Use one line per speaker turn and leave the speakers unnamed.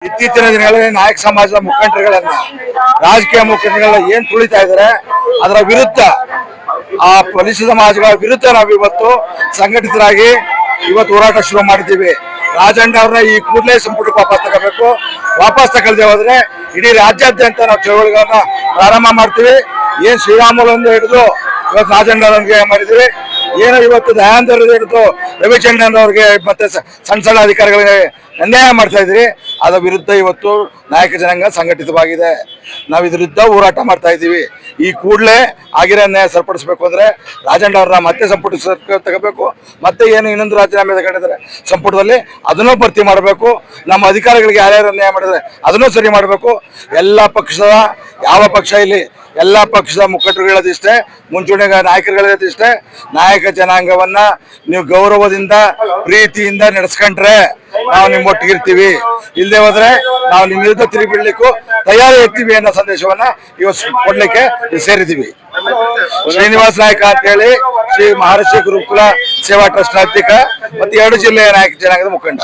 ಇತ್ತೀಚಿನ ದಿನಗಳಲ್ಲಿ ನಾಯಕ ಸಮಾಜದ ಮುಖಂಡರುಗಳನ್ನ ರಾಜಕೀಯ ಮುಖಂಡರುಗಳನ್ನ ಏನ್ ತುಳಿತಾ ಇದ್ದಾರೆ ಅದರ ವಿರುದ್ಧ ಆ ಪೊಲೀಸ್ ಸಮಾಜಗಳ ವಿರುದ್ಧ ನಾವು ಇವತ್ತು ಸಂಘಟಿತರಾಗಿ ಇವತ್ತು ಹೋರಾಟ ಶುರು ಮಾಡಿದ್ದೀವಿ. ರಾಜಣ್ಣ ಅವ್ರನ್ನ ಈ ಕೂಡಲೇ ಸಂಪುಟಕ್ಕೆ ವಾಪಸ್ ತಗೋಬೇಕು. ವಾಪಸ್ ತಗೊಳ್ಳದೆ ಹೋದ್ರೆ ಇಡೀ ರಾಜ್ಯಾದ್ಯಂತ ನಾವು ಚಳವಳಿಗಳನ್ನ ಪ್ರಾರಂಭ ಮಾಡ್ತೀವಿ. ಏನ್ ಶ್ರೀರಾಮುಲು ಹಿಡಿದು ಇವತ್ತು ರಾಜಣ್ಣ ಅವ್ರಿಗೆ ಮಾಡಿದೀವಿ, ಏನು ಇವತ್ತು ದಯಾನಂದ ಹಿಡಿದು ರವಿಚಂದ್ರನ್ ಅವ್ರಿಗೆ ಮತ್ತೆ ಸಣ್ಣ ಸಣ್ಣ ಅಧಿಕಾರಿಗಳಿಗೆ ಅನ್ಯಾಯ ಮಾಡ್ತಾ ಇದ್ರಿ. ಅದರ ವಿರುದ್ಧ ಇವತ್ತು ನಾಯಕ ಜನಾಂಗ ಸಂಘಟಿತವಾಗಿದೆ. ನಾವು ಇದ್ರ ವಿರುದ್ಧ ಹೋರಾಟ ಮಾಡ್ತಾ ಇದ್ದೀವಿ. ಈ ಕೂಡಲೇ ಆಗಿರೋ ನ್ಯಾಯ ಸರಿಪಡಿಸಬೇಕು ಅಂದ್ರೆ ರಾಜಣ್ಣ ಅವ್ರನ್ನ ಮತ್ತೆ ಸಂಪುಟ ತಗೋಬೇಕು. ಮತ್ತೆ ಏನು ಇನ್ನೊಂದು ರಾಜೀನಾಮೆ ತಗೊಂಡಿದ್ದಾರೆ ಸಂಪುಟದಲ್ಲಿ ಅದನ್ನೂ ಭರ್ತಿ ಮಾಡಬೇಕು. ನಮ್ಮ ಅಧಿಕಾರಿಗಳಿಗೆ ಯಾರ್ಯಾರು ಅನ್ಯಾಯ ಮಾಡಿದ್ರೆ ಅದನ್ನೂ ಸರಿ ಮಾಡಬೇಕು. ಎಲ್ಲ ಪಕ್ಷದ ಯಾವ ಪಕ್ಷ ಇಲ್ಲಿ ಎಲ್ಲ ಪಕ್ಷದ ಮುಖಂಡರು ಹೇಳೋದಿಷ್ಟೇ, ಮುಂಚೂಣಿ ನಾಯಕರು ಹೇಳೋದಿಷ್ಟೇ, ನಾಯಕ ಜನಾಂಗವನ್ನ ನೀವು ಗೌರವದಿಂದ ಪ್ರೀತಿಯಿಂದ ನಡೆಸ್ಕೊಂಡ್ರೆ ನಾವು ನಿಮ್ಮ ಒಟ್ಟಿಗಿರ್ತೀವಿ. ಇಲ್ಲದೆ ಹೋದ್ರೆ ನಾವು ನಿಮ್ಮ ವಿರುದ್ಧ ತಿರುಗಿಬಿಡ್ಲಿಕ್ಕೂ ತಯಾರಿ ಇರ್ತೀವಿ ಅನ್ನೋ ಸಂದೇಶವನ್ನ ಇವತ್ತು ಕೊಡ್ಲಿಕ್ಕೆ ಸೇರಿದ್ದೀವಿ. ಶ್ರೀನಿವಾಸ್ ನಾಯ್ಕ ಅಂತ ಹೇಳಿ ಶ್ರೀ ಮಹರ್ಷಿ ಗುರುಕುಲ ಸೇವಾ ಟ್ರಸ್ಟ್ ಅಧ್ಯಕ್ಷ ಮತ್ತೆ 2 ಜಿಲ್ಲೆಯ ನಾಯಕ ಜನಾಂಗದ ಮುಖಂಡ.